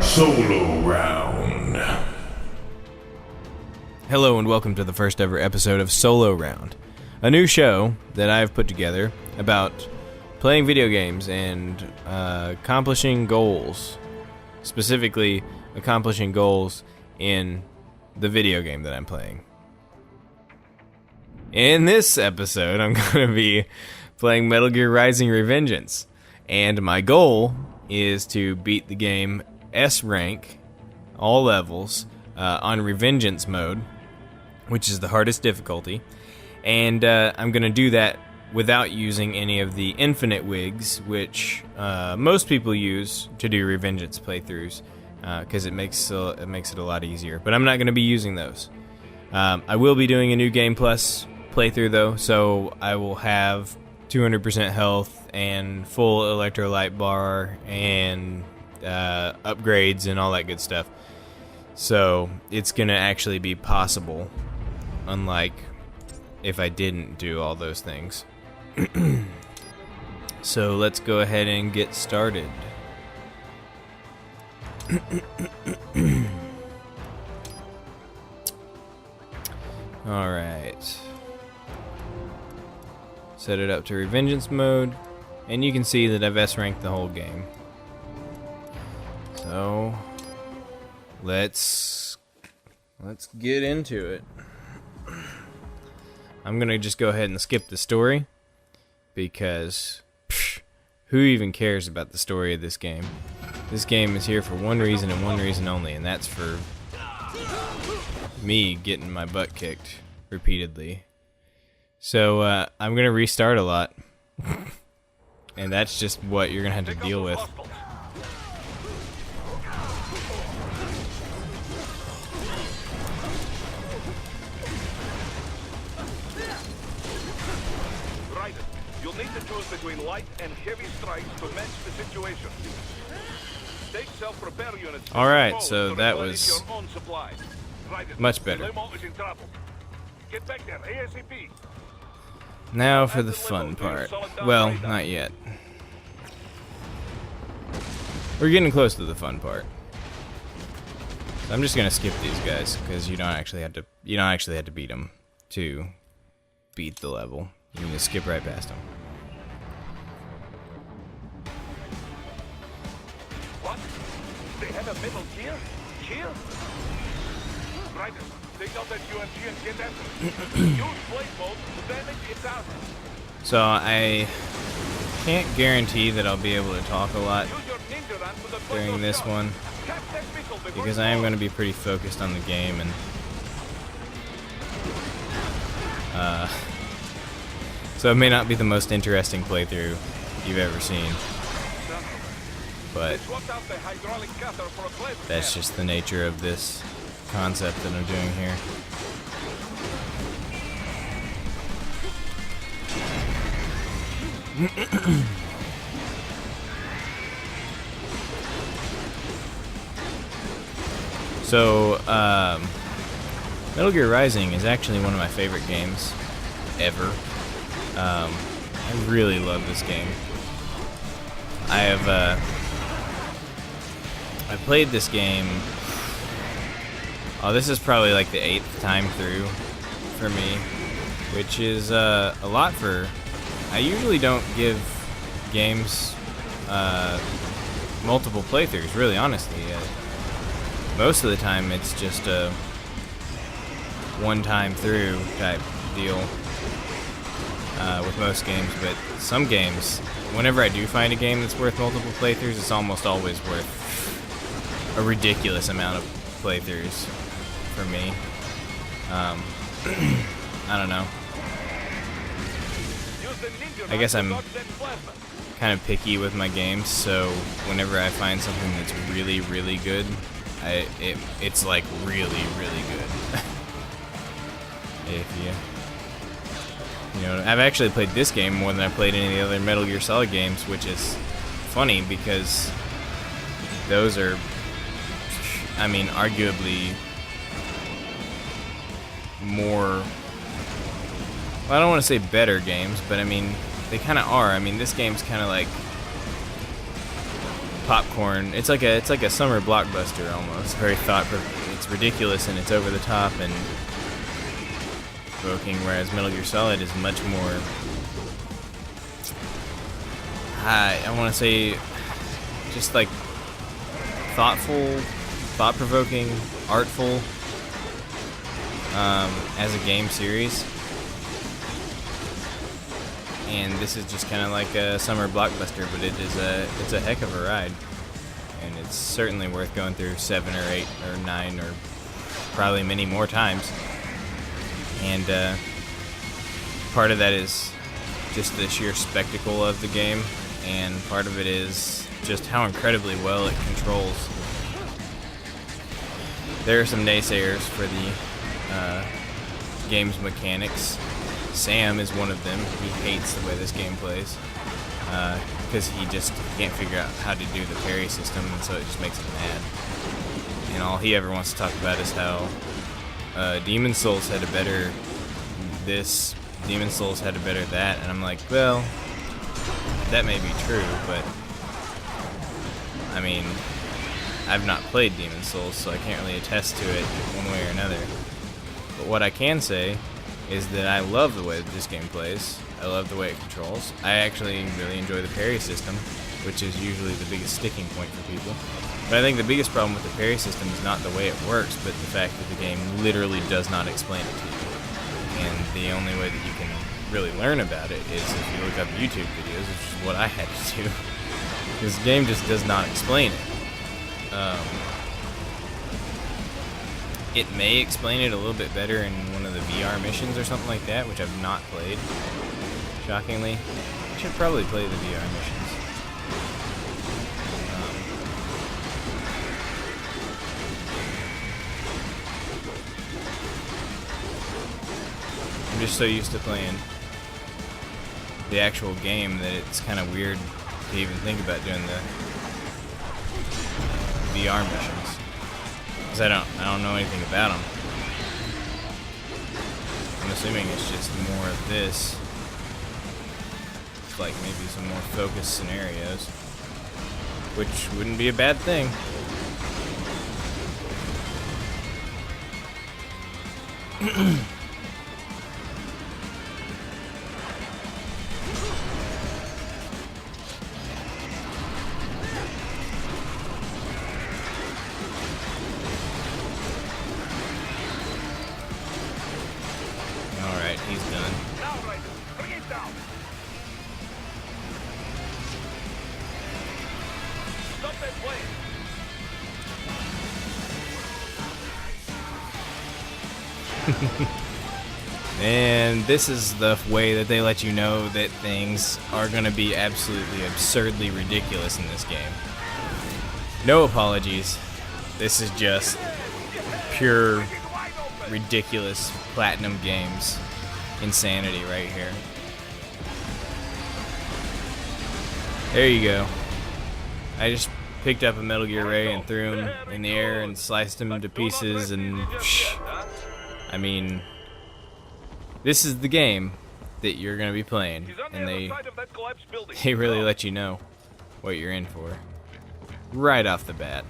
Solo Round. Hello and welcome to the first ever episode of Solo Round, a new show that I've put together about playing video games and accomplishing goals, specifically accomplishing goals in the video game that I'm playing. In this episode, I'm going to be playing Metal Gear Rising: Revengeance, and my goal is to beat the game S rank, all levels, on Revengeance mode, which is the hardest difficulty, and I'm going to do that without using any of the infinite wigs, which most people use to do Revengeance playthroughs, because it makes it a lot easier. But I'm not going to be using those. I will be doing a New Game Plus playthrough though, so I will have 200% health and full electrolyte bar and upgrades and all that good stuff. So it's gonna actually be possible, unlike if I didn't do all those things. So let's go ahead and get started. Alright. Set it up to Revengeance mode, and you can see that I've S-ranked the whole game. So let's get into it. I'm gonna just go ahead and skip the story because who even cares about the story of this game? This game is here for one reason and one reason only, and that's for me getting my butt kicked repeatedly. So I'm gonna restart a lot, and that's just what you're gonna have to deal with. You'll need to choose between light and heavy strikes to match the situation. Take self-repair units. Alright, so that was much better. Get back there, ASAP. Now for the fun part. Well, not yet. We're getting close to the fun part. I'm just gonna skip these guys because you don't actually have to beat them to beat the level. You can just skip right past them. What? They have a Metal Gear? Here? Right. Take out that UMG and get after it. Use blade mode to damage its armor. So I can't guarantee that I'll be able to talk a lot during this one, because I am going to be pretty focused on the game, and so it may not be the most interesting playthrough you've ever seen, but that's just the nature of this concept that I'm doing here. So, Metal Gear Rising is actually one of my favorite games ever. I really love this game. I played this game. Oh, this is probably like the 8th time through for me, which is a lot for. I usually don't give games multiple playthroughs, really, honestly. Most of the time, it's just a one-time through type deal with most games. But some games, whenever I do find a game that's worth multiple playthroughs, it's almost always worth a ridiculous amount of playthroughs for me. I don't know. I guess I'm kind of picky with my games, so whenever I find something that's really, really good, it's like really, really good. If you know, I've actually played this game more than I played any of the other Metal Gear Solid games, which is funny because those are, I mean, arguably more, well, I don't want to say better games, but I mean, they kind of are. I mean, this game's kind of like popcorn. It's like a summer blockbuster almost. Very it's ridiculous and it's over the top and provoking, whereas Metal Gear Solid is much more, I want to say, just like thoughtful, thought-provoking, artful, as a game series. And this is just kind of like a summer blockbuster, but it's a heck of a ride, and it's certainly worth going through 7 or 8 or 9 or probably many more times. And part of that is just the sheer spectacle of the game, and part of it is just how incredibly well it controls. There are some naysayers for the game's mechanics. Sam is one of them. He hates the way this game plays because he just can't figure out how to do the parry system, and so it just makes him mad. And all he ever wants to talk about is how Demon's Souls had a better this, Demon's Souls had a better that, and I'm like, well, that may be true, but I mean, I've not played Demon's Souls, so I can't really attest to it one way or another. But what I can say is that I love the way that this game plays. I love the way it controls. I actually really enjoy the parry system, which is usually the biggest sticking point for people. But I think the biggest problem with the parry system is not the way it works, but the fact that the game literally does not explain it to you. And the only way that you can really learn about it is if you look up YouTube videos, which is what I had to do. Because the game just does not explain it. It may explain it a little bit better in one of the VR missions or something like that, which I've not played, shockingly. I should probably play the VR missions. I'm just so used to playing the actual game that it's kind of weird to even think about doing the VR missions. Because I don't know anything about them. I'm assuming it's just more of this. It's like maybe some more focused scenarios, which wouldn't be a bad thing. He's done. Now, Raiden, bring it down. Stop that plane. And this is the way that they let you know that things are going to be absolutely absurdly ridiculous in this game. No apologies. This is just pure ridiculous Platinum Games insanity right here. There you go. I just picked up a Metal Gear Ray and threw him in the air and sliced him to pieces, and I mean, this is the game that you're gonna be playing, and they really let you know what you're in for right off the bat.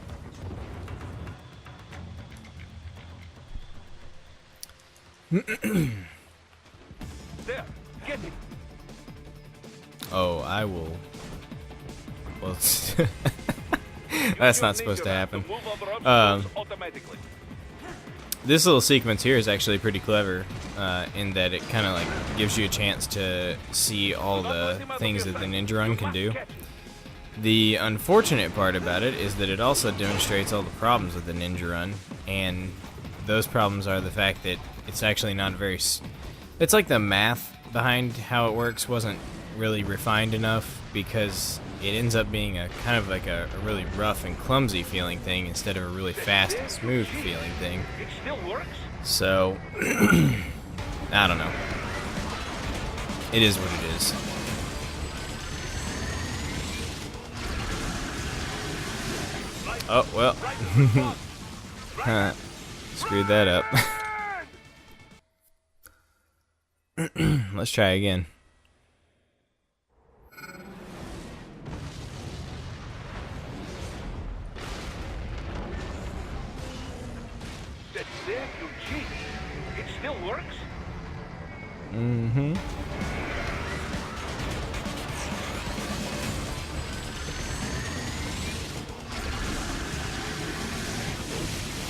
There, get it. Oh, I will. Well, that's not supposed to happen. This little sequence here is actually pretty clever in that it kind of like gives you a chance to see all the things that the Ninja Run can do. The unfortunate part about it is that it also demonstrates all the problems with the Ninja Run, and those problems are the fact that it's actually not very... It's like the math behind how it works wasn't really refined enough, because it ends up being a kind of like a really rough and clumsy feeling thing instead of a really fast and smooth feeling thing. It still works. So, I don't know. It is what it is. Oh, well. Screwed that up. Let's try again.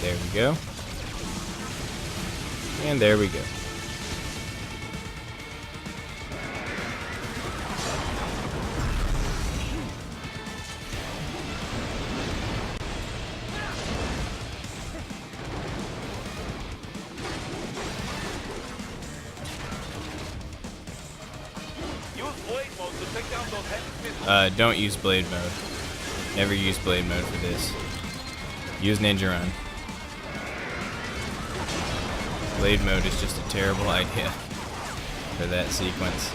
There we go. And there we go. Don't use blade mode. Never use blade mode for this. Use ninja run. Blade mode is just a terrible idea for that sequence.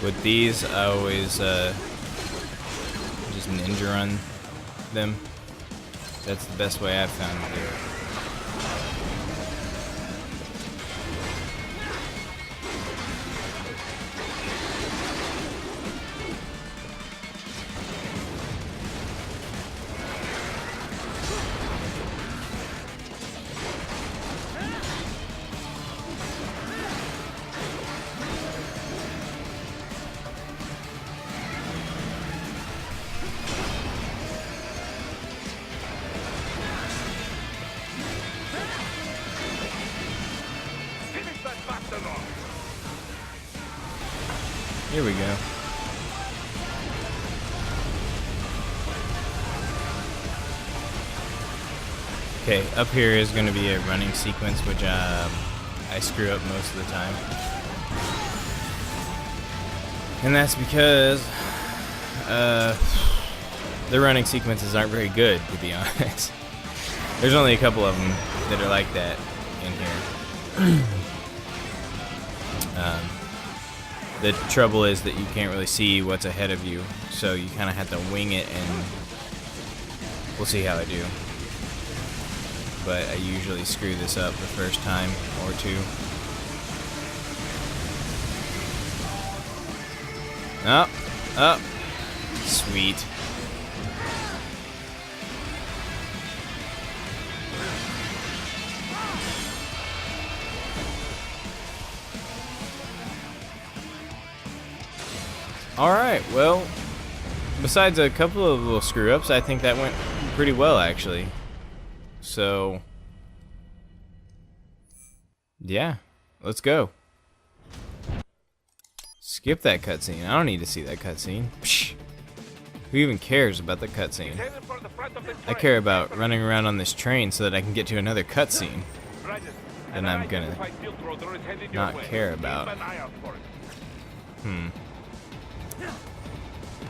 With these, I always just ninja run them. That's the best way I've found to do it. Here we go. Okay, up here is going to be a running sequence, which I screw up most of the time. And that's because the running sequences aren't very good, to be honest. There's only a couple of them that are like that in here. The trouble is that you can't really see what's ahead of you, so you kind of have to wing it, and we'll see how I do. But I usually screw this up the first time or two. Up, up, sweet. Alright, well, besides a couple of little screw-ups, I think that went pretty well, actually. So, yeah, let's go. Skip that cutscene. I don't need to see that cutscene. Who even cares about the cutscene? I care about running around on this train so that I can get to another cutscene. And I'm gonna not care about.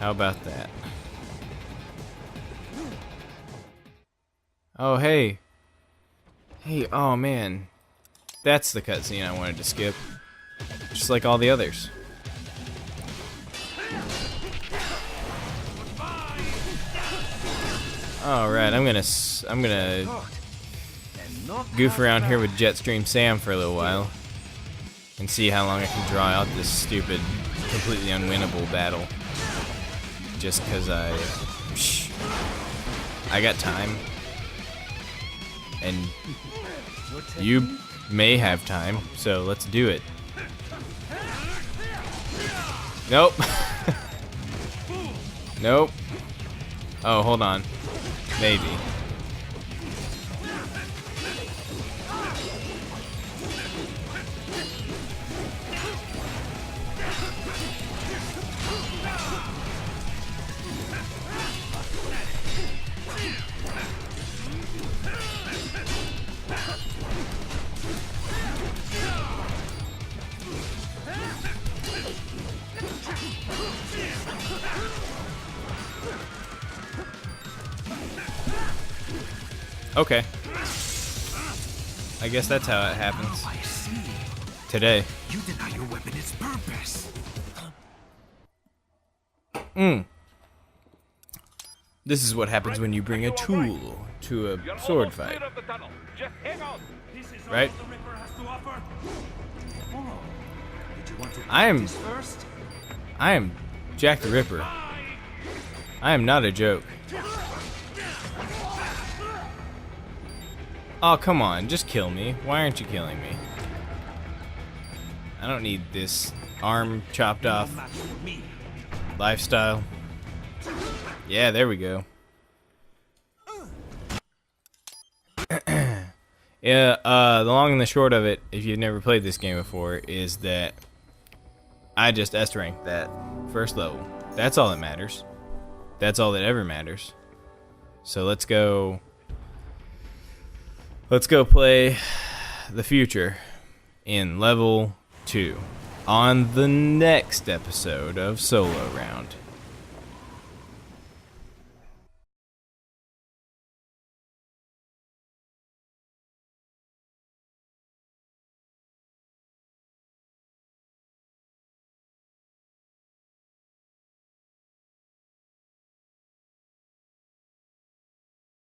How about that? Oh, hey. Hey, oh man. That's the cutscene I wanted to skip. Just like all the others. Alright, I'm gonna goof around here with Jetstream Sam for a little while. And see how long I can draw out this stupid, completely unwinnable battle. Just because I got time, and you may have time, so let's do it. Nope. Nope. Oh, hold on. Maybe. Okay. I guess that's how it happens. Oh, I see. Today. You deny your weapon its purpose. This is what happens when you bring a tool to a sword fight. Right? I am Jack the Ripper. I am not a joke. Oh, come on. Just kill me. Why aren't you killing me? I don't need this arm chopped off lifestyle. Yeah, there we go. Yeah, the long and the short of it, if you've never played this game before, is that I just S-ranked that first level. That's all that matters. That's all that ever matters. So let's go play the future in level 2 on the next episode of Solo Round.